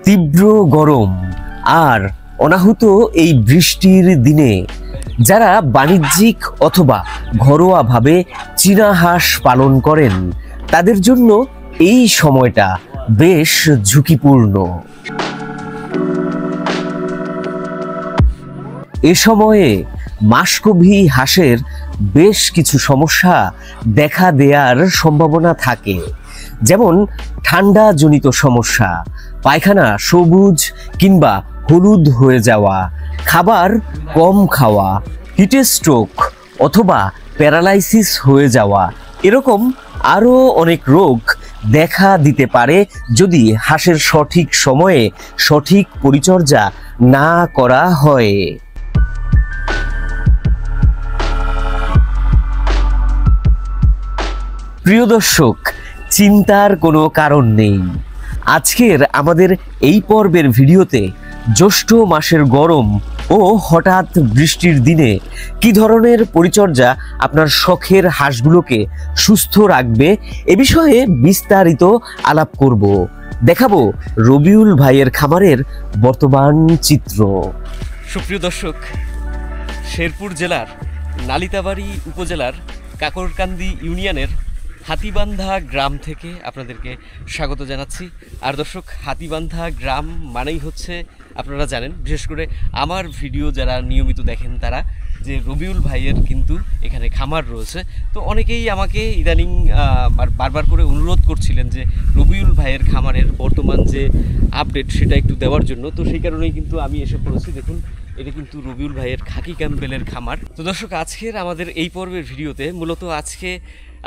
তীব্র গরম আর অনাহুত এই বৃষ্টির দিনে যারা বাণিজ্যিক অথবা ঘরোয়াভাবে চীনা হাঁস পালন করেন তাদের জন্য এই সময়টা বেশ ঝুঁকিপূর্ণ। এ সময়ে মাসকভি হাঁসের বেশ কিছু সমস্যা দেখা দেওয়ার সম্ভাবনা থাকে, যেমন ঠান্ডাজনিত সমস্যা, পায়খানা সবুজ কিংবা হলুদ হয়ে যাওয়া, খাবার কম খাওয়া, হিট স্ট্রোক অথবা প্যারালাইসিস হয়ে যাওয়া, এরকম আরও অনেক রোগ দেখা দিতে পারে যদি হাঁসের সঠিক সময়ে সঠিক পরিচর্যা না করা হয়। প্রিয় দর্শক, চিন্তার কোনো কারণ নেই। আজকের আমাদের এই পর্বের ভিডিওতে জ্যৈষ্ঠ মাসের গরম ও হঠাৎ বৃষ্টির দিনে কি ধরনের পরিচর্যা আপনার শখের হাঁসগুলোকে সুস্থ রাখবে এ বিষয়ে বিস্তারিত আলাপ করব। দেখাবো রবিউল ভাইয়ের খামারের বর্তমান চিত্র। সুপ্রিয় দর্শক, শেরপুর জেলার নালিতাবাড়ি উপজেলার কাকরকান্দি ইউনিয়নের হাতিবান্ধা গ্রাম থেকে আপনাদেরকে স্বাগত জানাচ্ছি। আর দর্শক, হাতিবান্ধা গ্রাম মানেই হচ্ছে, আপনারা জানেন, বিশেষ করে আমার ভিডিও যারা নিয়মিত দেখেন তারা, যে রবিউল ভাইয়ের কিন্তু এখানে খামার রয়েছে। তো অনেকেই আমাকে ইদানিং বারবার করে অনুরোধ করছিলেন যে রবিউল ভাইয়ের খামারের বর্তমান যে আপডেট সেটা একটু দেওয়ার জন্য। তো সেই কারণেই কিন্তু আমি এসে পড়েছি। দেখুন, এটা কিন্তু রবিউল ভাইয়ের খাকি ক্যাম্পবেলের খামার। তো দর্শক, আজকের আমাদের এই পর্বের ভিডিওতে মূলত আজকে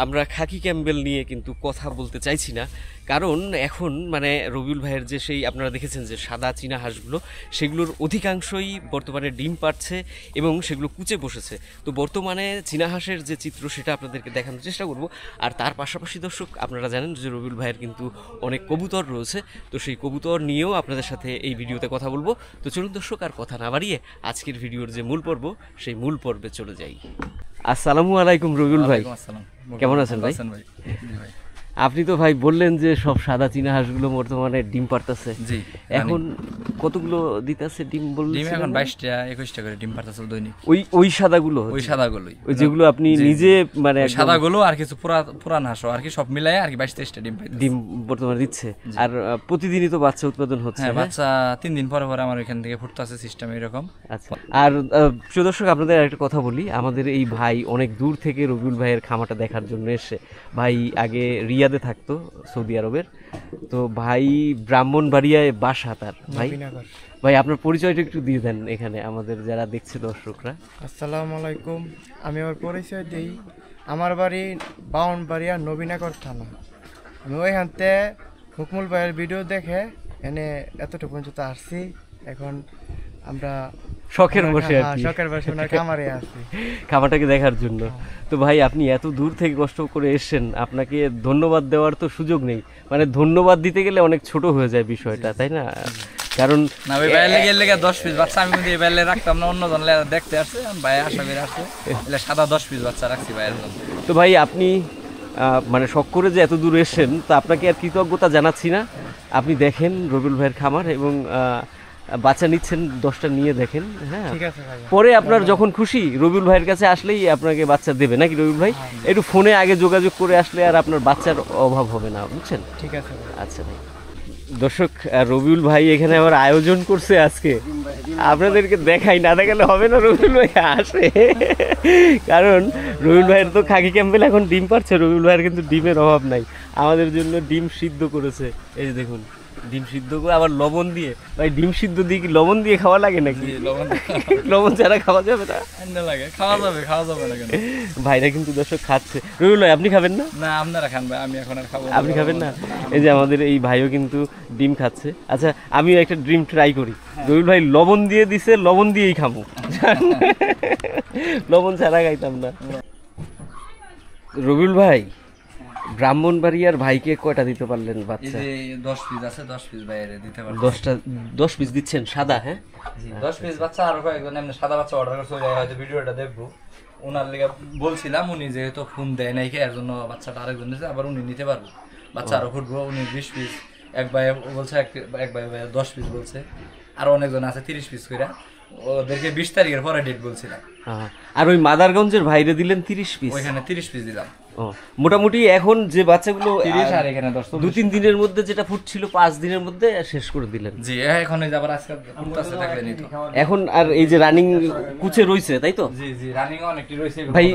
আমরা খাকি ক্যাম্পবেল নিয়ে কিন্তু কথা বলতে চাইছি না, কারণ এখন মানে রবিউল ভাইয়ের যে সেই আপনারা দেখেছেন যে সাদা চীনা হাঁসগুলো, সেগুলোর অধিকাংশই বর্তমানে ডিম পাড়ছে এবং সেগুলো কুচে বসেছে। তো বর্তমানে চীনা হাঁসের যে চিত্র সেটা আপনাদেরকে দেখানোর চেষ্টা করব। আর তার পাশাপাশি দর্শক, আপনারা জানেন যে রবিউল ভাইয়ের কিন্তু অনেক কবুতর রয়েছে। তো সেই কবুতর নিয়েও আপনাদের সাথে এই ভিডিওতে কথা বলবো। তো চলুন দর্শক, আর কথা না বাড়িয়ে আজকের ভিডিওর যে মূল পর্ব সেই মূল পর্বে চলে যাই। আসসালামু আলাইকুম রবিউল ভাই, কেমন আছেন ভাই? আপনি তো ভাই বললেন যে সব সাদা চীনা হাঁসগুলো বর্তমানে ডিম পারতেছে। জি, এখন কতগুলো দিতেছে ডিম বললেন? ডিম এখন 22টা 21টা করে ডিম পারতেছে দৈনিক। ওই সাদাগুলো? ওই সাদাগুলোই, ওই যেগুলো আপনি নিজে মানে সাদাগুলো আর কিছু পুরান হাঁস আর কি সব মিলায় আর কি 22-23টা ডিম বর্তমানে দিচ্ছে। আর প্রতিদিনই তো বাচ্চা উৎপাদন হচ্ছে। হ্যাঁ, বাচ্চা 3 দিন পরে পরে আমার এখান থেকে ফুটতেছে সিস্টেম এরকম। আচ্ছা, আর প্রিয় দর্শক, আপনাদের একটা কথা বলি, আমাদের এই ভাই অনেক দূর থেকে রবিউল ভাইয়ের খামারটা দেখার জন্য এসে, ভাই আগে রিয়াদে থাকতো সৌদি আরবের। তো ভাই ব্রাহ্মণবাড়িয়ায় বাসা তার। ভাই আপনার পরিচয়টা একটু দিয়ে দেন এখানে আমাদের যারা দেখছে দর্শকরা। আসসালামু আলাইকুম, আমি আমার পরিচয় দিই। আমার বাড়ি ব্রাহ্মণবাড়িয়া নবীনগর থানা। আমি ওইখানতে হুকমুল ভাইয়ের ভিডিও দেখে এনে এতটুকু পর্যন্ত আসছি। এখন আমরা শখের বসে খামারে আসছি খামারটাকে দেখার জন্য। তো ভাই, আপনি এত দূর থেকে কষ্ট করে এসেছেন, আপনাকে ধন্যবাদ দেওয়ার তো সুযোগ নেই। মানে ধন্যবাদ দিতে গেলে অনেক ছোট হয়ে যায় বিষয়টা, তাই না? কারণ না, ওই বাইরে লেগে 10 পিস বাচ্চা আমি কিন্তু এই বাইরে রাখতাম না, অন্যজন দেখতে আসছে, ভাই আশা করে আসছে, এলে সাদা 10 পিস বাচ্চা রাখছি ভাইয়ের জন্য। তো ভাই, আপনি মানে শখ করে যে এত দূর এসেছেন, তো আপনাকে আর কৃতজ্ঞতা জানাচ্ছি না। আপনি দেখেন রবিউল ভাইয়ের খামার এবং বাচ্চা নিচ্ছেন 10টা নিয়ে দেখেন। হ্যাঁ, পরে আপনার যখন খুশি রবিউল ভাইয়ের কাছে আসলেই আপনাকে বাচ্চা দেবে, নাকি রবিউল ভাই? একটু ফোনে আগে যোগাযোগ করে আসলে আর আপনার বাচ্চার অভাব হবে না, বুঝছেন? ঠিক আছে। আচ্ছা ভাই, দর্শক, রবিউল ভাই এখানে আবার আয়োজন করছে আজকে, আপনাদেরকে দেখাই, না দেখালে হবে না। রবিউল ভাই আসে, কারণ রবিউল ভাইয়ের তো খাকি ক্যাম্পবেল এখন ডিম পাচ্ছে। রবিউল ভাইয়ের কিন্তু ডিমের অভাব নাই, আমাদের জন্য ডিম সিদ্ধ করেছে। এই দেখুন, ডিম সিদ্ধ করে আবার লবণ দিয়ে। ভাই, ডিম সিদ্ধ দিয়ে কি লবণ দিয়ে খাওয়া লাগে নাকি? লবণ ছাড়া খাওয়া যাবে না? খাওয়া যাবে না কেন? ভাইরা কিন্তু দর্শক খাচ্ছে। রবিউল ভাই, আপনি খাবেন না? না, আপনারা খান ভাই, আমি এখন আর খাবো। আপনি খাবেন না? এই যে আমাদের এই ভাইও কিন্তু ডিম খাচ্ছে। আচ্ছা, আমিও একটা ডিম ট্রাই করি। রবিউল ভাই লবণ দিয়ে দিছে, লবণ দিয়েই খাবো, লবণ ছাড়া খাইতাম না। রবিউল ভাই, ব্রাহ্মণবাড়িয়ার ভাইকে কয়টা দিতে পারলেন এই বাচ্চা? যে 10 পিস আছে, 10 পিস বাইরে দিতে পারবো। 10 পিস দিচ্ছেন সাদা? হ্যাঁ, জি 10 পিস বাচ্চা, আর কয়েকজন এমনি সাদা বাচ্চা অর্ডার করছে, ওই হয়তো ভিডিওটা দেখবো। ওনার লিগে বলছিলাম, উনি যেহেতু ফোন দেয় নাই এর জন্য বাচ্চাটা আরেকজন দিয়েছে, আবার উনি নিতে পারবো। বাচ্চা আরো ফুটবো, উনি 20 পিস, এক ভাই বলছে, এক ভাই 10 পিস বলছে, আর অনেকজন আছে 30 পিস করে। ওদেরকে 20 তারিখের পরে ডেট বলছিলাম। আর ওই মাদারগঞ্জের ভাইরে দিলেন 30 পিস? ওইখানে 30 পিস দিলাম। মোটামুটি এখন যে বাচ্চাগুলো 30 আর এখানে 10, 2-3 দিনের মধ্যে যেটা ফুটছিল 5 দিনের মধ্যে শেষ করে দিলেন। জি এখন এই যে আবার আজকে ফুটতেছে, থাকলে নিত। এখন আর এই যে রানিং কুচে রইছে, তাই তো? জি জি, রানিং অনেকটি রয়েছে ভাই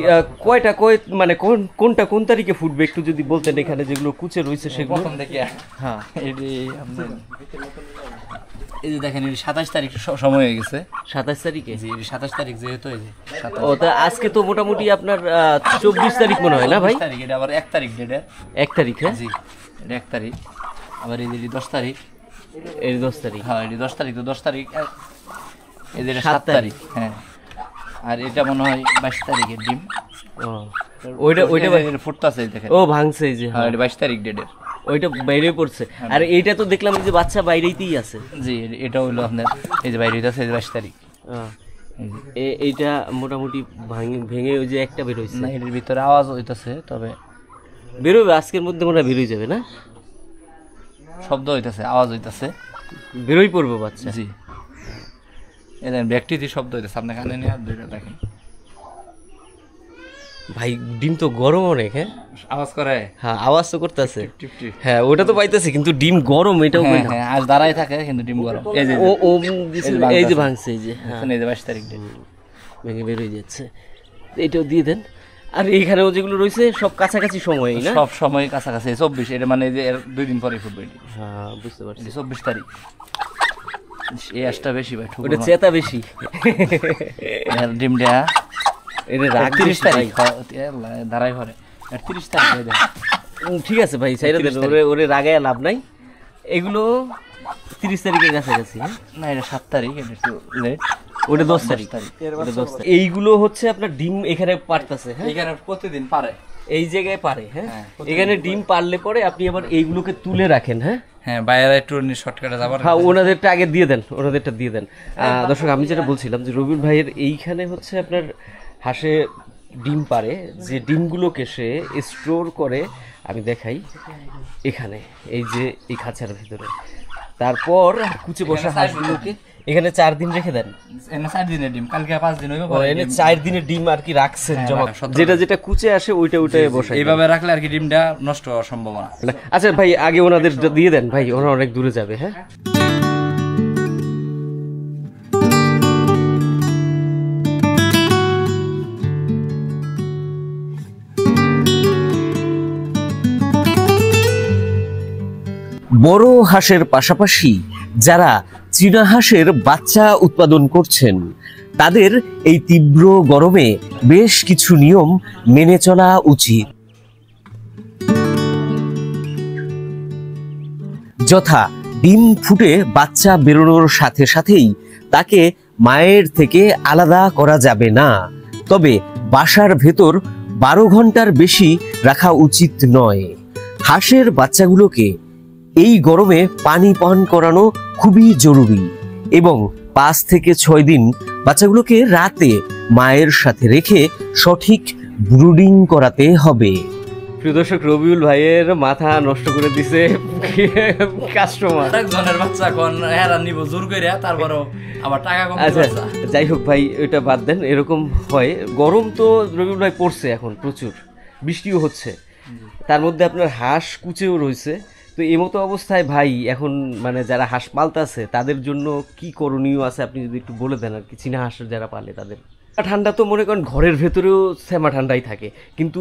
মানে কোনটা কোন তারিখে ফুটবে একটু যদি বলতেন, এখানে যেগুলো কুচে রইছে সেগুলো। প্রথম থেকে হ্যাঁ, এই যে দেখেন, 27 তারিখ সময় হয়ে গেছে। 27 তারিখে? জি 27 তারিখ যেহেতু, এই যে ও তা আজকে তো মোটামুটি আপনার 24 তারিখ মনে হয় না ভাই? 24 তারিখ, এটা আবার 1 তারিখ ডেটে। 1 তারিখ? হ্যাঁ জি, এটা 1 তারিখ। আবার এই যে 10 তারিখ, এই 10 তারিখ। হ্যাঁ এই 10 তারিখ, তো 10 তারিখ। এই যে 7 তারিখ, হ্যাঁ। আর এটা মনে হয় 22 তারিখের ডিম। ওইটা ফুটতাছে দেখেন। ও ভাঙছে এই যে, হ্যাঁ এটা 22 তারিখ ডেটের। ওইটা বাইরে পড়ছে। আর এইটা তো দেখলাম যে বাচ্চা বাইরেইতেই আছে। জি এটা হলো আপনার, এই যে বাইরে আছে 22 তারিখ। এইটা মোটামুটি ভেঙে ওই যে একটা বের হইছে না, এর ভিতরে আওয়াজ হইতাছে, তবে বেরোবে আজকের মধ্যে, মনে হয় বেরোই যাবে না? শব্দ হইতাছে, আওয়াজ হইতাছে, বেরোই পড়বো বাচ্চা। জি এই দেখেন ব্যক্তিতে শব্দ হইতাছে, আপনি কানে নিয়ে আর দুইটা দেখেন। ভাই ডিম তো গরম অনেক। হ্যাঁ আওয়াজ করে, হ্যাঁ আওয়াজ তো করতেছে। টিপ টিপ। হ্যাঁ ওটা তো পাইতেছে, কিন্তু ডিম গরম এটাও। হ্যাঁ হ্যাঁ, আজ দাঁড়াই থাকে কিন্তু ডিম গরম। এই যে ও এই যে ভাঙছে, এই যে এই যে 22 তারিখ ডেট ভেঙে বের হয়ে যাচ্ছে। এটাও দিয়ে দেন। আর এইখানেও যেগুলো রয়েছে সব কাছাকাছি সময় না? সব সময় কাছাকাছি। 24, এটা মানে যে এর 2 দিন পরে ফুটবে। হ্যাঁ বুঝতে পারছি। 24 তারিখ। এই আসটা বেশি ভাই, ওটা চেতা বেশি। এর ডিম দেয়া এটা রাগ 30 তারিখ দাঁড়াই পরে, 30 তারিখ হয়ে যায়। ঠিক আছে ভাই, সাইরা দেন, ওরে রাগায় লাভ নাই। এগুলো 30 তারিখের কাছাকাছি। না এটা 7 তারিখ, এটা একটু লেট। ওটা 10 তারিখ। এইগুলো হচ্ছে আপনার ডিম এখানে পারতেছে। হ্যাঁ এখানে প্রতিদিন পারে, এই জায়গায় পারে। হ্যাঁ এখানে ডিম পারলে পরে আপনি আবার এইগুলোকে তুলে রাখেন। হ্যাঁ হ্যাঁ বাইরে একটু শর্টকাটে যাবার। হ্যাঁ ওনাদেরটা আগে দিয়ে দেন, ওনাদেরটা দিয়ে দেন। দর্শক আমি যেটা বলছিলাম যে রবিউল ভাইয়ের এইখানে হচ্ছে আপনার হাঁসে ডিম পারে, যে ডিমগুলোকে সে স্টোর করে, আমি দেখাই এখানে, এই যে এই খাঁচার ভিতরে। তারপর কুচে বসা হাঁসগুলোকে এখানে 4 দিন রেখে দেন। এনে 4 দিনের ডিম, কালকে 5 দিন হইব। এনে 4 দিনের ডিম আর কি রাখছেন জমা, যেটা কুচে আসে ওইটা বসাই। এইভাবে রাখলে আর কি ডিমটা নষ্ট হওয়ার সম্ভাবনা। আচ্ছা ভাই আগে ওনাদের দিয়ে দেন ভাই, ওরা অনেক দূরে যাবে। হ্যাঁ বড় হাঁসের পাশাপাশি যারা চীনা হাঁসের বাচ্চা উৎপাদন করছেন, তাদের এই তীব্র গরমে বেশ কিছু নিয়ম মেনে চলা উচিত। যথা ডিম ফুটে বাচ্চা বেরোনোর সাথে সাথেই তাকে মায়ের থেকে আলাদা করা যাবে না, তবে বাসার ভেতর 12 ঘন্টার বেশি রাখা উচিত নয়। হাঁসের বাচ্চাগুলোকে এই গরমে পানি পান করানো খুবই জরুরি এবং 5 থেকে 6 দিন বাচ্চাগুলোকে রাতে মায়ের সাথে রেখে সঠিক ব্রুডিং করাতে হবে। প্রিয় দর্শক, রবিউল ভাইয়ের মাথা নষ্ট করে দিছে কাস্টমার। একজনের বাচ্চা কোন হেরা নিব জোর কইরা, তারপরও আবার টাকা কম। আচ্ছা যাই হোক ভাই, এটা বাদ দেন। এরকম হয়, গরম তো রবিউল ভাই পড়ছে এখন প্রচুর, বৃষ্টিও হচ্ছে, তার মধ্যে আপনার হাঁস কুচেও রয়েছে। তো এই মতো অবস্থায় ভাই এখন মানে যারা হাঁস পালতেছে তাদের জন্য কি করণীয় আছে আপনি যদি একটু বলে দেন আর কি। চীনা হাঁস যারা পালে তাদের ঠান্ডা তো মনে করেন ঘরের ভেতরেও শ্যামা ঠান্ডাই থাকে, কিন্তু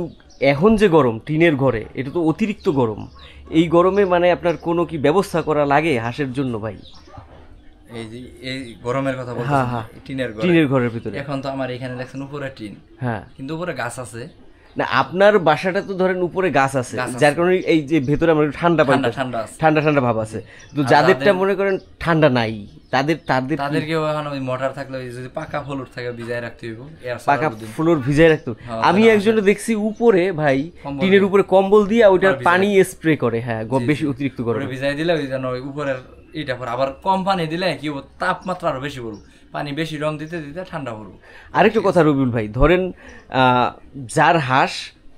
এখন যে গরম টিনের ঘরে, এটা তো অতিরিক্ত গরম। এই গরমে মানে আপনার কোনো কি ব্যবস্থা করা লাগে হাঁসের জন্য ভাই? এই যে এই গরমের কথা বলছেন, হ্যাঁ হ্যাঁ টিনের ঘর, টিনের ঘরের ভিতরে। এখন তো আমার এখানে দেখছেন উপরে টিন, হ্যাঁ কিন্তু উপরে গাছ আছে। না আপনার বাসাটা তো ধরেন উপরে গাছ আছে, যার কারণে এই যে ভেতরে আমরা ঠান্ডা পাই, ঠান্ডা ঠান্ডা ভাব আছে। তো যাদেরটা মনে করেন ঠান্ডা নাই, তাদেরকেও এখন ওই মোটর থাকলে যদি পাকা ফ্লোর থাকে ভিজায় রাখতে হইব, পাকা ফ্লোর ভিজায় রাখতে। আমি একজনে দেখছি উপরে ভাই টিনের উপরে কম্বল দিয়ে ওইটার পানি স্প্রে করে, হ্যাঁ বেশি অতিরিক্ত করে ভিজাই দিলে ওই যেন উপরের এটা পর আবার কম পানি দিলে কি হবে, তাপমাত্রা আরো বেশি পড়বে, পানি বেশি রং দিতে দিতে ঠান্ডা পড়বে। আরেকটা কথা রবিউল ভাই, ধরেন যার হাঁস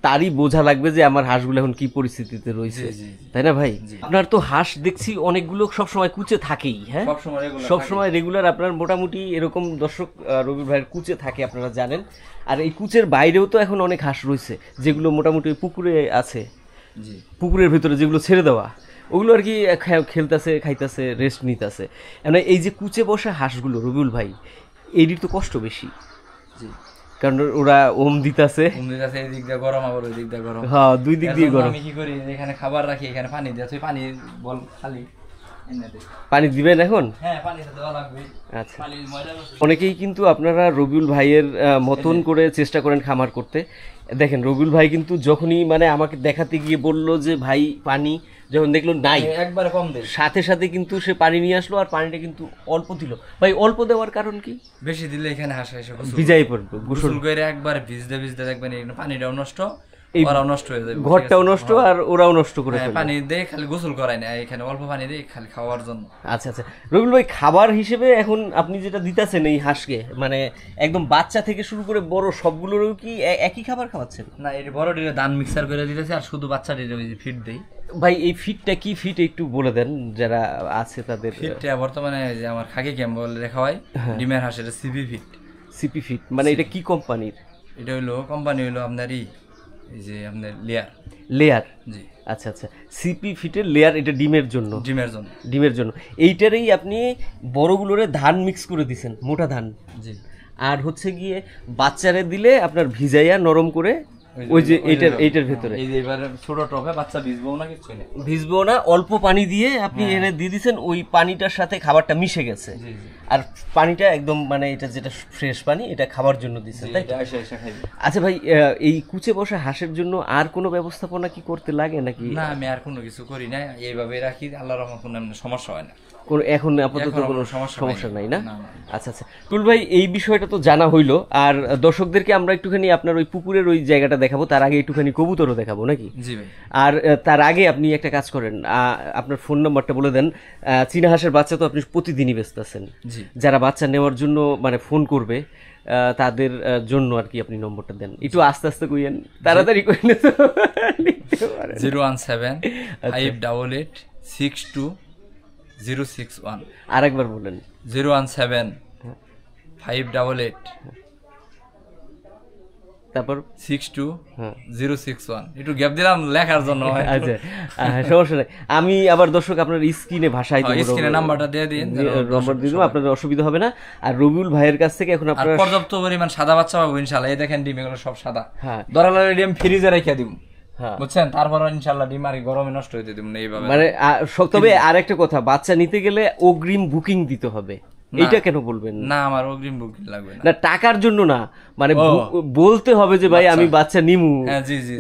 তারই বোঝা লাগবে যে আমার হাঁসগুলো এখন কি পরিস্থিতিতে রয়েছে, তাই না ভাই? আপনার তো হাঁস দেখছি অনেকগুলো সবসময় কুচে থাকেই, হ্যাঁ সবসময় রেগুলার আপনার মোটামুটি এরকম দর্শক রবিউল ভাইয়ের কুচে থাকে, আপনারা জানেন। আর এই কুচের বাইরেও তো এখন অনেক হাঁস রয়েছে যেগুলো মোটামুটি পুকুরে আছে, পুকুরের ভিতরে যেগুলো ছেড়ে দেওয়া, ওগুলো আর কি খেলতেছে, খাইতেছে, রেস্ট নিতেছে। মানে এই যে কুচে বসা হাঁসগুলো রবিউল ভাই, এটির তো কষ্ট বেশি, কারণ ওরা ওম দিতেছে, এদিক দিয়ে গরম আবার ওই দিক দিয়ে গরম, হ্যাঁ দুই দিক দিয়ে গরম। আমি কি করি, এখানে খাবার রাখি, এখানে পানি দিয়ে, তুই পানি বল খালি পানি দিবেন এখন? হ্যাঁ পানি দেওয়া লাগবে। আচ্ছা, অনেকেই কিন্তু আপনারা রবিউল ভাইয়ের মতন করে চেষ্টা করেন খামার করতে। দেখেন রবিউল ভাই কিন্তু যখনই মানে আমাকে দেখাতে গিয়ে বললো যে ভাই পানি, যখন দেখলো নাই একবারে কম দেয়, সাথে সাথে কিন্তু সে পানি নিয়ে আসলো, আর পানিটা কিন্তু অল্প দিল। ভাই অল্প দেওয়ার কারণ কি? বেশি দিলে এখানে হাঁস এসে ভিজাই পড়বে, গোসল করে একবার ভিজতে ভিজতে দেখবেন পানিটাও নষ্ট, ওরাও নষ্ট হয়ে যাবে, ঘরটাও নষ্ট আর ওরাও নষ্ট করে ফেলবে। পানি দিয়ে খালি গোসল করায় না, এখানে অল্প পানি দিয়ে খালি খাওয়ার জন্য। আচ্ছা আচ্ছা রবিউল ভাই, খাবার হিসেবে এখন আপনি যেটা দিতেছেন এই হাঁসকে, মানে একদম বাচ্চা থেকে শুরু করে বড় সবগুলোরও কি একই খাবার খাওয়াচ্ছেন? না, এর বড়টিরে ধান মিক্সার করে দিতেছে, আর শুধু বাচ্চাটিরে ওই যে ফিড দেই। ভাই এই ফিডটা কি ফিড একটু বলে দেন যারা আছে তাদের। ফিডটা বর্তমানে যে আমার খাকি ক্যাম্প বলে রেখা হয়, ডিমের হাঁস, এটা সিপি ফিড। সিপি ফিড মানে এটা কি কোম্পানির? এটা হইলো কোম্পানি হইলো আপনার এই যে আপনার লেয়ার। জি আচ্ছা আচ্ছা, সিপি ফিটের লেয়ার, এটা ডিমের জন্য, ডিমের জন্য। এইটারই আপনি বড়গুলোরে ধান মিক্স করে দিছেন, মোটা ধান। জি। আর হচ্ছে গিয়ে বাচ্চারে দিলে আপনার ভিজাইয়া নরম করে ওই যে এইটার ভেতরে, এই যে এবারে ছোট টবে বাচ্চা ভিজবো না, কিছু না ভিজবো না, অল্প পানি দিয়ে আপনি এনে দিয়ে দিছেন, ওই পানিটার সাথে খাবারটা মিশে গেছে। আর পানিটা একদম মানে এটা যেটা ফ্রেশ পানি, এটা খাবার জন্য দিছেন, তাই? আচ্ছা ভাই, এই কুচে বসা হাঁসের জন্য আর কোনো ব্যবস্থাপনা কি করতে লাগে নাকি? না, আমি আর কোনো কিছু করি না, এইভাবে রাখি, আল্লাহর রহমতে কোনো সমস্যা হয় না এখন আপাতত কোনো সমস্যা নাই না? আচ্ছা আচ্ছা টুল ভাই, এই বিষয়টা তো জানা হইলো। আর দর্শকদেরকে আমরা একটুখানি আপনার ওই পুকুরের ওই জায়গাটা দেখাবো, তার আগে একটুখানি কবুতরও দেখাবো নাকি? জি ভাই। আর তার আগে আপনি একটা কাজ করেন, আপনার ফোন নাম্বারটা বলে দেন। চীনা হাঁসের বাচ্চা তো আপনি প্রতিদিনই ব্যস্ত আছেন, যারা বাচ্চা নেওয়ার জন্য মানে ফোন করবে তাদের জন্য আর কি আপনি নম্বরটা দেন, একটু আস্তে আস্তে কইেন, তাড়াতাড়ি কইেন। 017-588-62-061। আরেকবার বলেন। 017-588 তারপর 62-061। একটু গ্যাপ দিলাম লেখার জন্য। আচ্ছা সমস্যা নাই, আমি আবার দর্শক আপনার স্ক্রিনে ভাষায় দেব, স্ক্রিনে নাম্বারটা দিয়ে দিন, নম্বর দিয়ে দেব, আপনাদের অসুবিধা হবে না। আর রবিউল ভাইয়ের কাছ থেকে এখন আপনারা পর্যাপ্ত পরিমাণ সাদা বাচ্চা পাবো ইনশাআল্লাহ। এই দেখেন ডিম, এগুলো সব সাদা, দরালার ডিম ফ্রিজে রেখে দিব, বুঝছেন, তারপর ইনশাআল্লাহ ডিম আর গরমে নষ্ট হইতে দিব না এইভাবে। মানে তবে আরেকটা কথা, বাচ্চা নিতে গেলে অগ্রিম বুকিং দিতে হবে, এইটা কেন বলবেন? না, আমার অগ্রিম বুকিং লাগবে না। না, টাকার জন্য না, মানে বলতে হবে যে ভাই আমি বাচ্চা নিমু,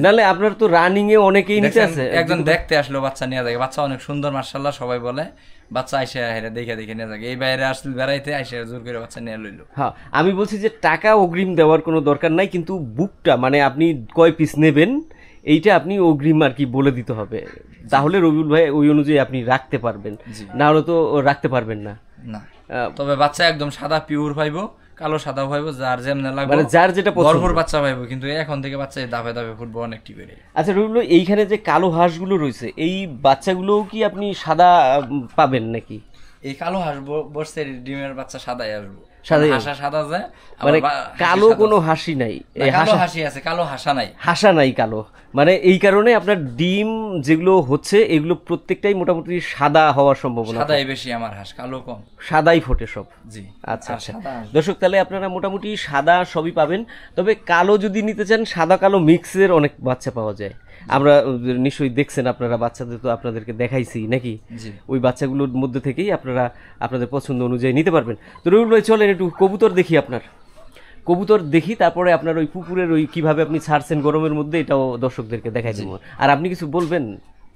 নালে আপনার তো রানিং এ অনেকেই নিতে আছে। একজন দেখতে আসলো বাচ্চা নিয়ে যায়, বাচ্চা অনেক সুন্দর মাশাআল্লাহ, সবাই বলে, বাচ্চা আইসা দেখে নিয়ে যায়, এই বাইরে আসলে বেড়াইতে আইসা জোর করে বাচ্চা নিয়ে লইলো। হ্যাঁ, আমি বলছি যে টাকা অগ্রিম দেওয়ার কোনো দরকার নাই, কিন্তু বুকটা মানে আপনি কয় পিস নেবেন এইটা আপনি অগ্রিম আর কি বলে দিতে হবে, তাহলে রবিউল ভাই ওই অনুযায়ী আপনি রাখতে পারবেন, না হলে তো রাখতে পারবেন না। না, তবে বাচ্চা একদম সাদা পিওর পাইবো, কালো সাদা পাইবো, যার যেমন লাগবে, মানে যার যেটা ভরপুর বাচ্চা পাইবো, কিন্তু এখন থেকে বাচ্চা দাফে দাফে ফুটবো অনেক টিপে। আচ্ছা রবিউল, এইখানে যে কালো হাঁসগুলো রয়েছে, এই বাচ্চাগুলোও কি আপনি সাদা পাবেন নাকি? এই কালো হাঁস বসছে, ডিমের বাচ্চা সাদাই আসবো, সাদা যায়, মানে কালো কোনো হাসি নাই, কালো হাসি আছে, কালো হাসা নাই কালো, মানে এই কারণে আপনার ডিম যেগুলো হচ্ছে এগুলো প্রত্যেকটাই মোটামুটি সাদা হওয়ার সম্ভাবনা, সাদাই বেশি, আমার হাঁস কালো কম, সাদাই ফোটে সব। জি আচ্ছা আচ্ছা দর্শক, তাহলে আপনারা মোটামুটি সাদা সবই পাবেন, তবে কালো যদি নিতে চান সাদা কালো মিক্সের অনেক বাচ্চা পাওয়া যায়, আমরা নিশ্চয়ই দেখছেন, আপনারা বাচ্চাদের তো আপনাদেরকে দেখাইছি নাকি, ওই বাচ্চাগুলোর মধ্যে থেকেই আপনারা আপনাদের পছন্দ অনুযায়ী নিতে পারবেন। তো রবিউল ভাই চলেন একটু কবুতর দেখি আপনার। কবুতর দেখি, তারপরে আপনার ওই পুকুরের ওই কিভাবে আপনি ছাড়ছেন গরমের মধ্যে এটাও দর্শকদেরকে দেখাই দেবো। আর আপনি কিছু বলবেন?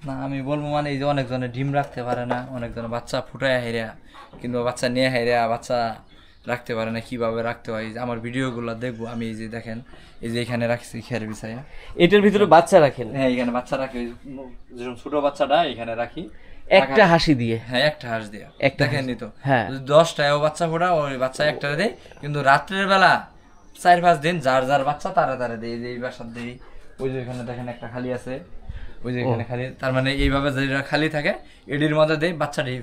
না আমি বলবো মানে এই যে অনেকজনে ডিম রাখতে পারে না, অনেকজনে বাচ্চা ফুটায় হেরা কিংবা বাচ্চা নিয়ে হেরা বাচ্চা রাখতে পারে না, কিভাবে রাখতে হয় আমার ভিডিওগুলো দেখবো। আমি এই যে দেখেন এই যে এখানে রাখছি খেয়ার বিছায়া, এটার ভিতরে বাচ্চা রাখেন? হ্যাঁ এখানে বাচ্চা রাখি, যেরকম ছোট বাচ্চাটা এখানে রাখি একটা হাসি দিয়ে। হ্যাঁ একটা হাঁস দিয়ে একটা দেখেননি তো, হ্যাঁ 10টায়ও বাচ্চা ফোটা ওই বাচ্চা একটা দেয়, কিন্তু রাত্রের বেলা 4-5 দিন যার যার বাচ্চা তারা তারা দেয়। এই বাসার দেই, ওই যে এখানে দেখেন একটা খালি আছে, ওই যে এখানে খালি, তার মানে এইভাবে যেটা খালি থাকে এটির মধ্যে দেয় বাচ্চা দেয়।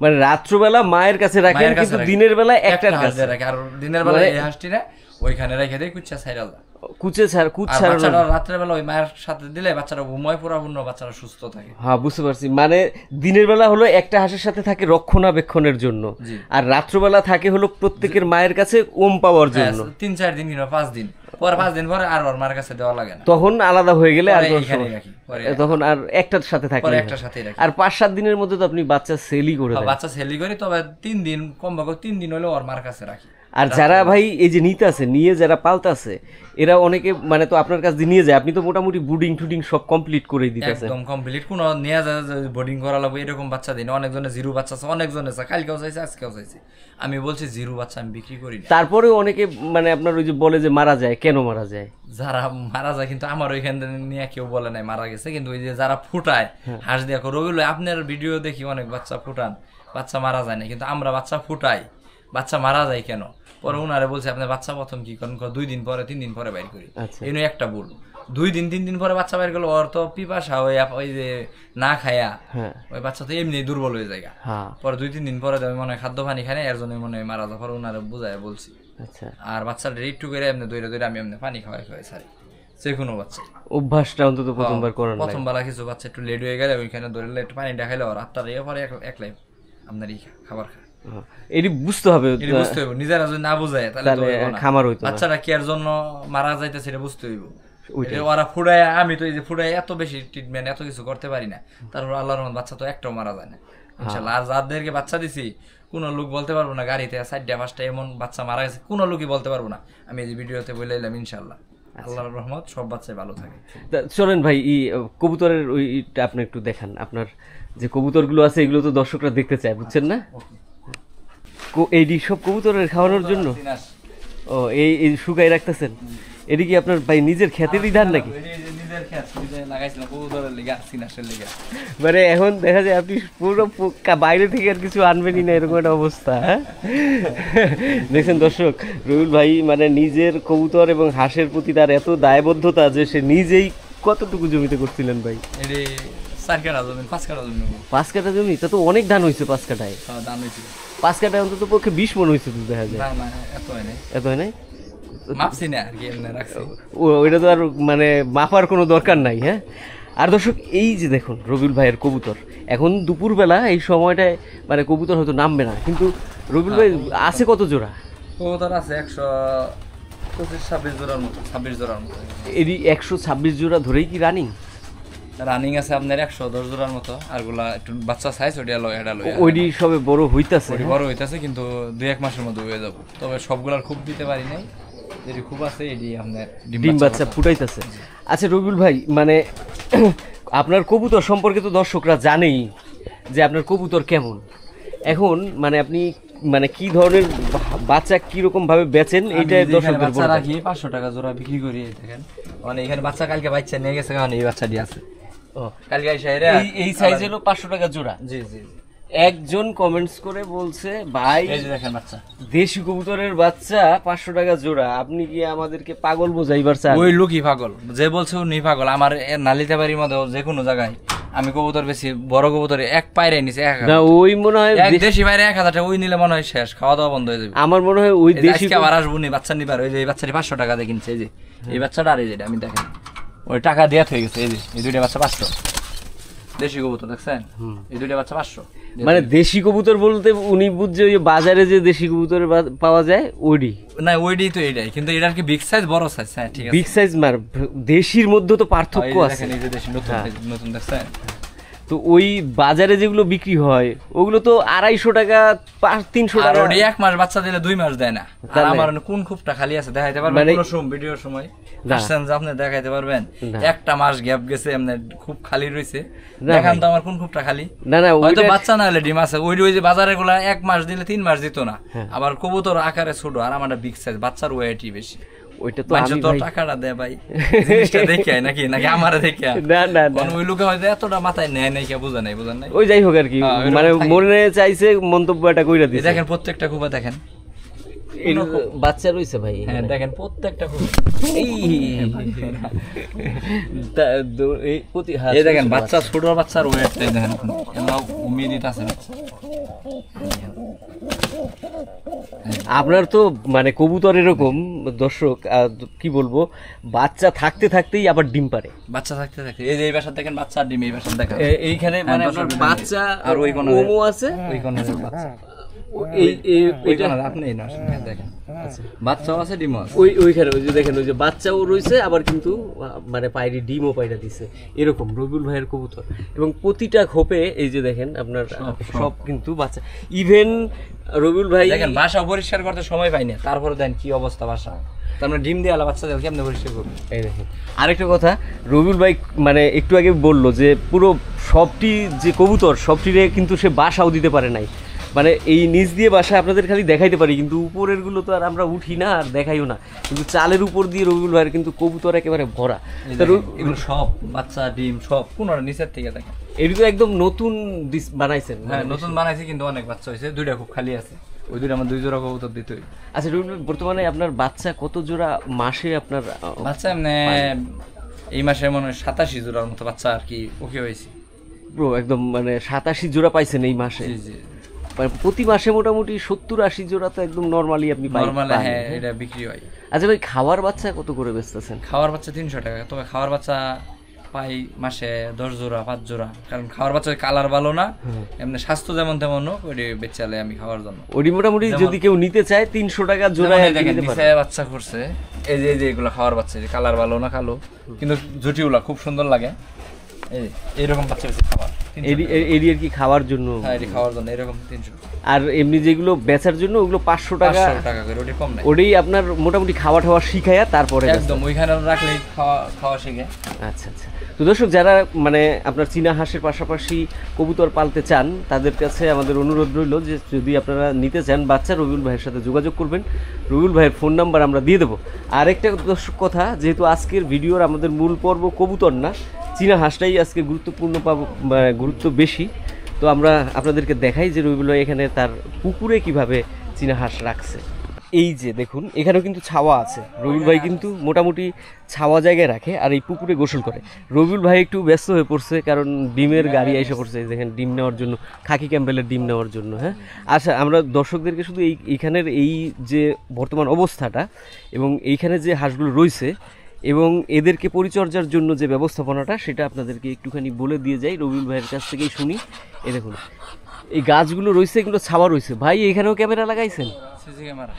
মানে রাত্রবেলা মায়ের কাছে রাখেন, কিন্তু দিনের বেলা একটা কাছে রাখে, আর দিনের বেলা এই হাঁসটিরা ওইখানে রেখে দেয় কুচ্চা ছাইরা কুচে ছাড় রাত্রের বেলা ওই মায়ের সাথে দিলে বাচ্চারা ঘুমায় পুরাপূর্ণ, বাচ্চারা সুস্থ থাকে। হ্যাঁ বুঝতে পারছি, মানে দিনের বেলা হলো একটা হাঁসের সাথে থাকে রক্ষণাবেক্ষণের জন্য, আর রাত্রবেলা থাকে হলো প্রত্যেকের মায়ের কাছে ওম পাওয়ার জন্য। 3-4 দিন কিংবা 5 দিন পরে, 5 দিন পরে আর ওর মার কাছে দেওয়া লাগে না, তখন আলাদা হয়ে গেলে আর তখন আর একটার সাথে থাকে, একটার সাথে রাখি। আর 5-7 দিনের মধ্যে তো আপনি বাচ্চা সেলই করে দেন। বাচ্চা সেলি করি, তবে 3 দিন কমপক্ষে 3 দিন হলে ওর মার কাছে রাখি। আর যারা ভাই এই যে নিতে আছে, নিয়ে যারা পালতাছে, এরা অনেকে মানে তো আপনার কাছে নিয়ে যায়, আপনি তো মোটামুটি বুডিং টুডিং সব কমপ্লিট করে দিতেছেন। একদম কমপ্লিট, কোনো নিয়ে যায় বোর্ডিং করা লাগবে এরকম বাচ্চা দিন। অনেকজনে জিরো বাচ্চা আছে, অনেকজনে কালকেও চাইছে আজকেও চাইছে, আমি বলছি জিরো বাচ্চা আমি বিক্রি করি না। তারপরে অনেকে মানে আপনার ওই যে বলে যে মারা যায়, কেন মারা যায়? যারা মারা যায়, কিন্তু আমার ওইখান নিয়ে কেউ বলে নাই মারা গেছে, কিন্তু ওই যে যারা ফুটায় হাঁস দেখো রবিল আপনার ভিডিও দেখি অনেক বাচ্চা ফুটান, বাচ্চা মারা যায় না, কিন্তু আমরা বাচ্চা ফুটাই, বাচ্চা মারা যায় কেন? পরে উনারে বলছে আপনার বাচ্চা প্রথম কি করেন, 2 দিন পরে 3 দিন পরে বাইর করি। এই নিয়ে একটা ভুল, 2 দিন 3 দিন পরে বাচ্চা বাইর করলে ওর তো পিপাসা ওই যে না খায়া ওই বাচ্চা তো এমনি দুর্বল হয়ে যায়। পরে 2-3 দিন পরে মনে হয় খাদ্য পানি খায়, এর জন্য মনে হয় মারা যায়। পরে উনারে বুঝায় বলছি। আর বাচ্চাটা একটু করে এমনি দৌড়ে আমি এমনি পানি খাওয়াই ছাড়ি, যে কোনো বাচ্চা অভ্যাসটা অন্তত প্রথমবার করেন। প্রথম বেলা কিছু বাচ্চা একটু লেট হয়ে গেলে ওইখানে ধরলে একটু পানি দেখাইলে ওর আত্মার পরে একলাই আপনার খাবার খায়। এটি বুঝতে হবে, নিজেরা যদি না বুঝায় তাহলে খামার হইতো। বাচ্চারা কি এর জন্য মারা যাইতেছে সেটা বুঝতে হইব। ওরা ফুড়ায়, আমি তো এই যে ফুড়ায় এত বেশি ট্রিটমেন্ট এত কিছু করতে পারি না, তারপর আল্লাহর রহমত বাচ্চা তো একটাও মারা যায় না ইনশাআল্লাহ। আর যাদেরকে বাচ্চা দিছি কোনো লোক বলতে পারবো না গাড়িতে 4টা-5টা এমন বাচ্চা মারা গেছে, কোনো লোকই বলতে পারবো না। আমি এই যে ভিডিওতে বলে এলাম ইনশাআল্লাহ আল্লাহর রহমত সব বাচ্চাই ভালো থাকে। চলেন ভাই কবুতরের ওইটা আপনি একটু দেখান, আপনার যে কবুতরগুলো আছে এগুলো তো দর্শকরা দেখতে চায়, বুঝছেন না? এই সব কবুতরের খাওয়ানোর জন্য ও এই শুকাই রাখতেছেন। এটি কি আপনার ভাই নিজের খেতেরই ধান নাকি? মানে এখন দেখা যায় আপনি পুরো বাইরে থেকে আর কিছু আনবেনই না, এরকম একটা অবস্থা। দেখছেন দর্শক, রবিউল ভাই মানে নিজের কবুতর এবং হাঁসের প্রতি তার এত দায়বদ্ধতা যে সে নিজেই কতটুকু জমিতে করছিলেন ভাই? 5 কাঠা জমি, তা তো অনেক ধান হয়েছে 5 কাঠায়। 5 কাঠায় অন্তত পক্ষে 20 মন হয়েছে তো দেখা যায়। এত হয় নাই, ওইটা তো আর মানে মাপার কোনো দরকার নাই। হ্যাঁ, আর দর্শক এই যে দেখুন রবিউল ভাইয়ের কবুতর, এখন দুপুরবেলা এই সময়টায় মানে কবুতর হয়তো নামবে না, কিন্তু রবিউল ভাই আছে কত জোড়া কবুতর? আছে 125-26 জোড়ার মতো, 26 জোড়ার মতো। এই 126 জোড়া ধরেই কি রানিং আছে আপনার 110 জোড়ার মতো। আরগুলা একটু বাচ্চা সাইজ, ওইটি সবে বড় হইতাছে, কিন্তু 2-1 মাসের মধ্যে হয়ে যাবো। তবে সবগুলার খুব দিতে পারি নাই, যেটি খুব আছে এটি আপনার ডিম বাচ্চা ফুটাইতেছে। আচ্ছা রবিউল ভাই, মানে আপনার কবুতর সম্পর্কে তো দর্শকরা জানেই যে আপনার কবুতর কেমন। এখন মানে আপনি মানে কি ধরনের বাচ্চা কি রকম ভাবে বেচেন এইটা দর্শকদের বাচ্চা রাখি 500 টাকা জোড়া বিক্রি করি। দেখেন মানে এখানে বাচ্চা কালকে বাচ্চা নিয়ে গেছে, কারণ এই বাচ্চাটি আছে কালকে এই সাইজ হলো 500 টাকা জোড়া। জি জি। একজন কমেন্টস করে বলছে ভাই এই যে দেখেন বাচ্চা, দেশি কবুতরের বাচ্চা 500 টাকা জোড়া, আপনি কি আমাদেরকে পাগল বোঝাইবার চান? ওই লোকই পাগল, যে বলছে উনি পাগল। আমার নালিতে বাড়ির মধ্যে যে কোনো জায়গায় আমি কবুতর বেশি, বড় কবুতর এক পায়রে নিচে না, ওই মনে হয় দেশি বাইরে 1000 টাকা, ওই নিলে মনে হয় শেষ, খাওয়া দাওয়া বন্ধ হয়ে যাবে। আমার মনে হয় ওই দেশি আবার আসবো নি বাচ্চা নিবার, ওই যে এই বাচ্চাটি 500 টাকা দিয়ে কিনছে। এই যে এই বাচ্চাটা, আর এই যেটা আমি দেখেন ওই টাকা দেয়া হয়ে গেছে। এই যে এই দুইটা বাচ্চা 500 দেশি কবুতর, দেখছেন এই দুইটা বাচ্চা 500। মানে দেশি কবুতর বলতে উনি বুঝছে ওই বাজারে যে দেশি কবুতর পাওয়া যায় ওইডি না, ওইডি তো এইটাই, কিন্তু এটার কি বিগ সাইজ বড় সাইজ? হ্যাঁ ঠিক আছে, বিগ সাইজ। মার দেশির মধ্যে তো পার্থক্য আছে। এই যে দেশি নতুন নতুন দেখছেন, তো ওই বাজারে যেগুলো বিক্রি হয় ওগুলো তো 250 টাকা 300 আর টাকা। ওটা 1 মাস বাচ্চা দিলে 2 মাস দেয় না। আর তাহলে? আমার কোন খুবটা খালি আছে দেখাইতে পারবেন মানে- কোনো সময় ভিডিওর সময় না। আসছেন যে আপনি দেখাইতে পারবেন না। একটা মাস গ্যাপ গেছে এমনি খুব খালি রইছে না দেখান ভাই। তো আমার কোন খুবটা খালি। না না হয়তো ওইটা বাচ্চা না হলে ডিম আছে ওই যে বাজারে গুলা 1 মাস দিলে 3 মাস দিত না। হ্যাঁ। আবার কবুতর আকারে ছোট আর আমারটা বিগ সাইজ বাচ্চার ওয়েটই বেশি। ওইটা তো মানুষ আমি তো ভাই টাকাটা দেয় ভাই জিনিসটা দেখে নাকি আমারে দেখে না না না ওই লোকে হয়তো এতটা মাথায় নেয় নাই কে বুঝা নাই বুঝেন নাই। ওই যাই হোক আর কি হ্যাঁ, ওইরকম মানে থাকে। মনে চাইছে মন্তব্যটা কইরা এই দিছে। দেখেন প্রত্যেকটা খুবা দেখেন এই বাচ্চা রইছে ভাই হ্যাঁ দেখেন প্রত্যেকটা খুবা এই দেখেন বাচ্চা ছোট বাচ্চার ওয়েটটাই দেখেন উমিদিত আছে বাচ্চা। আপনার তো মানে কবুতর এরকম দর্শক কি বলবো বাচ্চা থাকতে থাকতেই আবার ডিম পারে। বাচ্চা থাকতে থাকতে এই যে এই বাসা দেখেন বাচ্চা আর ডিম এই বাসা দেখেন এইখানে হ্যাঁ, মানে দর্শক আপনার দেখেন। বাচ্চা আর ওই কোণে ওমো আছে ওই কোণে বাচ্চা এই ওই এটা কোণে আপনি এই না দেখেন বাচ্চাও আছে ডিমও আছে। ওইখানে ওই যে দেখেন ওই যে বাচ্চাও রয়েছে আবার কিন্তু মানে পায়রি ডিমও পায়রা দিছে এরকম রবিউল ভাইয়ের কবুতর এবং প্রতিটা খোপে এই যে দেখেন আপনার সব কিন্তু বাচ্চা ইভেন রবিউল ভাই দেখেন বাসা পরিষ্কার করতে সময় পাই না তারপরে দেন কি অবস্থা বাসা তার মানে ডিম দিয়ে আলা বাচ্চা দেওয়া কেমনে পরিষ্কার করবে। এই দেখেন আরেকটা কথা রবিউল ভাই মানে একটু আগে বললো যে পুরো সবটি যে কবুতর সবটিরে কিন্তু সে বাসাও দিতে পারে নাই মানে এই নিচ দিয়ে বাসা আপনাদের খালি দেখাইতে পারি কিন্তু উপরের গুলো তো আর আমরা উঠি না আর দেখাইও না কিন্তু চালের উপর দিয়ে রবিউল ভাইয়ের কিন্তু কবুতর একেবারে ভরা। এই তা দেখেন, এগুলো সব বাচ্চা ডিম সব কোনোটা নিচের থেকে দেখেন এটি তো একদম নতুন বানাইছেন হ্যাঁ নতুন বানাইছি কিন্তু অনেক বাচ্চা হয়েছে দুইটা খুব খালি আছে ওই দুইটা আমার 2 জোড়া কবুতর দিতে হই। আচ্ছা রবিউল ভাই, বর্তমানে আপনার বাচ্চা কত জোড়া মাসে আপনার বাচ্চা এমনি এই মাসে মনে হয় 87 জোড়ার মতো বাচ্চা আর কি ওকে হয়েছে। ব্রো একদম মানে 87 জোড়া পাইছেন এই মাসে জি জি মানে প্রতি মাসে মোটামুটি 70-80 জোড়া তো একদম নরমালি আপনি নরমাল হ্যাঁ এটা বিক্রি হয়। আচ্ছা ভাই খাওয়ার বাচ্চা কত করে বেচতেছেন? খাওয়ার বাচ্চা 300 টাকা তবে খাওয়ার বাচ্চা পাই মাসে 10 জোড়া 5 জোড়া কারণ খাওয়ার বাচ্চার কালার ভালো না এমনি স্বাস্থ্য যেমন তেমন ওই বেচালে আমি খাওয়ার জন্য ওটি মোটামুটি যদি কেউ নিতে চায় 300 টাকা জোড়া যেমন এই দেখেন নিচে বাচ্চা করছে এই যে এগুলো খাওয়ার বাচ্চা কালার ভালো না কালো কিন্তু জুটিগুলা খুব সুন্দর লাগে এইরকম বাচ্চা বেশি খাবার এরিয়ার কি খাওয়ার জন্য হ্যাঁ এটি খাওয়ার জন্য এরকম 300 আর এমনি যেগুলো বেচার জন্য ওগুলো 500 টাকা 500 টাকা করে ওটি কম নাই ওটাই আপনার মোটামুটি খাওয়া ঠাওয়া শিখায়া তারপরে একদম ওইখানে রাখলে খাওয়া শিখে। আচ্ছা আচ্ছা তো দর্শক যারা মানে আপনার চীনা হাঁসের পাশাপাশি কবুতর পালতে চান তাদের কাছে আমাদের অনুরোধ রইল যে যদি আপনারা নিতে চান বাচ্চা রবিউল ভাইয়ের সাথে যোগাযোগ করবেন রবিউল ভাইয়ের ফোন নাম্বার আমরা দিয়ে দেবো। আর একটা দর্শক কথা যেহেতু আজকের ভিডিওর আমাদের মূল পর্ব কবুতর না চীনা হাঁসটাই আজকে গুরুত্বপূর্ণ পাবো গুরুত্ব বেশি তো আমরা আপনাদেরকে দেখাই যে রবিউল ভাই এখানে তার পুকুরে কিভাবে চীনা হাঁস রাখছে। এই যে দেখুন এখানেও কিন্তু ছাওয়া আছে রবিউল ভাই কিন্তু মোটামুটি ছাওয়া জায়গায় রাখে আর এই পুকুরে গোসল করে। রবিউল ভাই একটু ব্যস্ত হয়ে পড়ছে কারণ ডিমের গাড়ি এসে পড়ছে দেখেন ডিম নেওয়ার জন্য খাকি ক্যাম্পেলের ডিম নেওয়ার জন্য। হ্যাঁ আচ্ছা আমরা দর্শকদেরকে শুধু এইখানের এই যে বর্তমান অবস্থাটা এবং এইখানে যে হাঁসগুলো রয়েছে এবং এদেরকে পরিচর্যার জন্য যে ব্যবস্থাপনাটা সেটা আপনাদেরকে একটুখানি বলে দিয়ে যাই রবিউল ভাইয়ের কাছ থেকেই শুনি। এই দেখুন এই গাছগুলো রয়েছে এগুলো ছাওয়া রয়েছে ভাই এখানেও ক্যামেরা লাগাইছেন? সিসি ক্যামেরা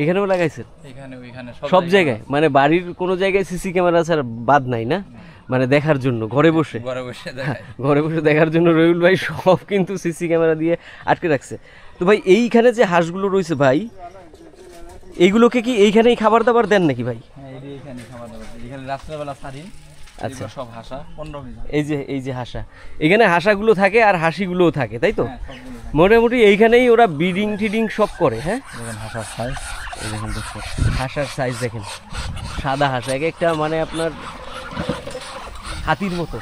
এখানেও লাগাইছেন? এখানে ওইখানে সব জায়গায় মানে বাড়ির কোনো জায়গায় সিসি ক্যামেরা ছাড়া বাদ নাই না মানে দেখার জন্য ঘরে বসে দেখায় ঘরে বসে দেখার জন্য রবিউল ভাই সব কিন্তু সিসি ক্যামেরা দিয়ে আটকে রাখছে। তো ভাই এইখানে যে হাঁসগুলো রয়েছে ভাই এইগুলোকে কি এইখানেই খাবার দাবার দেন নাকি ভাই? হ্যাঁ এইখানে খাবার দাবার এখানে রাত্রেবেলা ছাড়ি। আচ্ছা সব হাঁসা 15 কেজি এই যে হাঁসা এখানে হাঁসাগুলো থাকে আর হাসিগুলোও থাকে তাই তো? সবগুলো মোটামুটি এইখানেই ওরা ব্রিডিং টিডিং সব করে। হ্যাঁ দেখেন হাঁসার সাইজ এই দেখেন দর্শক হাঁসার সাইজ দেখেন সাদা হাঁস এক একটা মানে আপনার হাতির মতো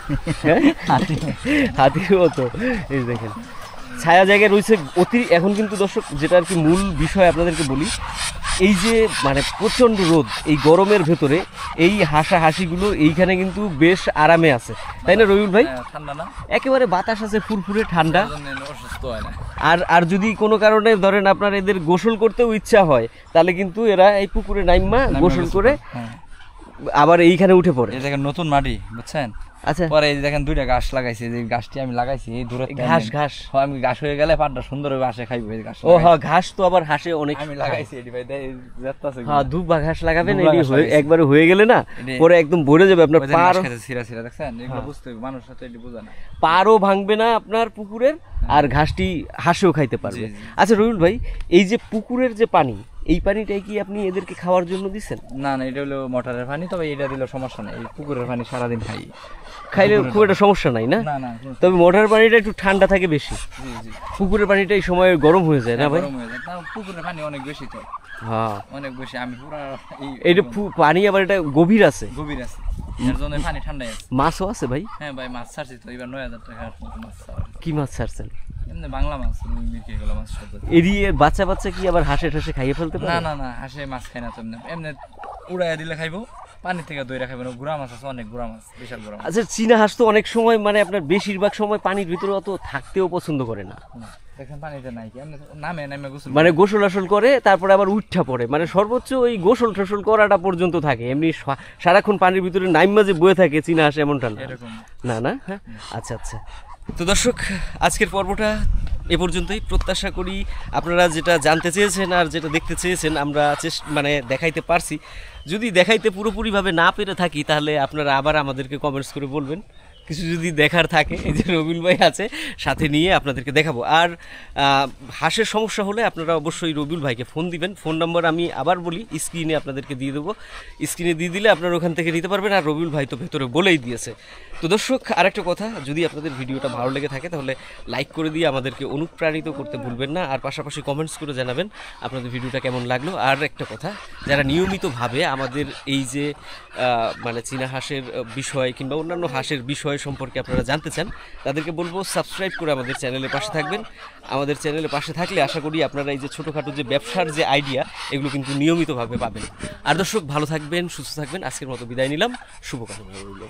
হ্যাঁ হাতির মতো এই দেখেন ছায়া জায়গায় রয়েছে এখন কিন্তু দর্শক যেটা আর কি মূল বিষয় আপনাদেরকে বলি এই যে মানে প্রচণ্ড রোদ এই গরমের ভেতরে এই হাঁসিগুলো এইখানে কিন্তু বেশ আরামে আছে তাই না রবিউল ভাই? ঠান্ডা না একেবারে বাতাস আছে ফুরফুরে ঠান্ডা অসুস্থ হয় না। আর যদি কোনো কারণে ধরেন আপনার এদের গোসল করতেও ইচ্ছা হয় তাহলে কিন্তু এরা এই পুকুরে নাইমা গোসল করে আবার এইখানে উঠে পড়ে। এই দেখেন নতুন মাটি বুঝছেন আচ্ছা পরে এই যে দেখেন দুইটা ঘাস লাগাইছি, যে ঘাসটি আমি লাগাইছি এই দূরে ঘাস ঘাস আমি ঘাস হয়ে গেলে পাটটা সুন্দর হবে, হাঁসে খাইবে এই ঘাস ও হ্যাঁ ঘাস তো আবার হাঁসে অনেক আমি লাগাইছি এটি ভাই দেখ যাচ্ছে হ্যাঁ দুবা ঘাস লাগাবেন, দুবা এটি ঘাস লাগাইছি। একবারে হয়ে গেলে না এটি- পরে একদম ভরে যাবে আপনার পার সিরা সিরা দেখছেন এগুলো বুঝতে হবে, মানুষ সাথে এটি বোঝা না। পারও ভাঙবে না আপনার পুকুরের, আর ঘাসটি হাঁসেও খাইতে পারবে। জি, জি। আচ্ছা রবিউল ভাই, এই যে পুকুরের যে পানি, এই পানিটাই কি আপনি এদেরকে খাওয়ার জন্য দিচ্ছেন? না না এটা হলো মোটরের পানি, তবে এটা দিলে সমস্যা নেই, এই পুকুরের পানি সারাদিন খাই। খাইলে খুব একটা সমস্যা নাই না? না না তবে মোটর পানিটা একটু ঠান্ডা থাকে বেশি, জি জি পুকুরের পানিটা এই সময় গরম হয়ে যায় না ভাই? গরম হয়ে যায়, না পুকুরের পানি অনেক বেশি তো, হ্যাঁ অনেক বেশি। আমি পুরো এটা পানি আবার এটা গভীর আছে, গভীর আছে, এর জন্য পানি ঠান্ডাই আছে। মাছও আছে ভাই? হ্যাঁ ভাই মাছ ছাড়ছি তো এবার 9,000 টাকার মতো মাছ ছাড়া। কি মাছ ছাড়ছেন? এমনি বাংলা মাছ, রুই মিরকি এগুলো মাছ সব। এদিকে বাচ্চা বাচ্চা কি আবার হাঁসে ঠাসে খাইয়ে ফেলতে না পারে? না না হাঁসে মাছ খাই না তো, এমনি এমনি উড়াইয়া দিলে খাইবো, পানি থেকে দইরা খাইবো না। গুড়া মাছ আছে অনেক, গুড়া মাছ বিশাল গুড়া মাছ। আচ্ছা চীনা হাঁস তো অনেক সময় মানে আপনার বেশিরভাগ সময় পানির ভিতরে অত থাকতেও পছন্দ করে না, দেখেন পানিতে নাই কি এমনি নামে নামে গোসল মানে গোসল আসল করে তারপরে আবার উঠা পড়ে, মানে সর্বোচ্চ ওই গোসল টোসল করাটা পর্যন্ত থাকে, এমনি সারাক্ষণ পানির ভিতরে নাইমা যে বয়ে থাকে চীনা হাঁস এমনটা না। এরকম না না হ্যাঁ আচ্ছা আচ্ছা। তো দর্শক আজকের পর্বটা এ পর্যন্তই। প্রত্যাশা করি আপনারা যেটা জানতে চেয়েছেন আর যেটা দেখতে চেয়েছেন আমরা মানে দেখাইতে পারছি। যদি দেখাইতে পুরোপুরিভাবে না পেরে থাকি তাহলে আপনারা আবার আমাদেরকে কমেন্টস করে বলবেন। কিছু যদি দেখার থাকে, এই যে রবিউল ভাই আছে সাথে নিয়ে আপনাদেরকে দেখাবো। আর হাঁসের সমস্যা হলে আপনারা অবশ্যই রবিউল ভাইকে ফোন দিবেন। ফোন নম্বর আমি আবার বলি, স্ক্রিনে আপনাদেরকে দিয়ে দেবো, স্ক্রিনে দিয়ে দিলে আপনারা ওখান থেকে নিতে পারবেন। আর রবিউল ভাই তো ভেতরে বলেই দিয়েছে। তো দর্শক আরেকটা কথা, যদি আপনাদের ভিডিওটা ভালো লেগে থাকে তাহলে লাইক করে দিয়ে আমাদেরকে অনুপ্রাণিত করতে ভুলবেন না, আর পাশাপাশি কমেন্টস করে জানাবেন আপনাদের ভিডিওটা কেমন লাগলো। আর একটা কথা, যারা নিয়মিতভাবে আমাদের এই যে মানে চীনা হাঁসের বিষয় কিংবা অন্যান্য হাঁসের বিষয় সম্পর্কে আপনারা জানতে চান, তাদেরকে বলবো সাবস্ক্রাইব করে আমাদের চ্যানেলের পাশে থাকবেন। আমাদের চ্যানেলের পাশে থাকলে আশা করি আপনারা এই যে ছোটোখাটো যে ব্যবসার যে আইডিয়া, এগুলো কিন্তু নিয়মিতভাবে পাবেন। আর দর্শক ভালো থাকবেন, সুস্থ থাকবেন। আজকের মতো বিদায় নিলাম, শুভকামনা রইল।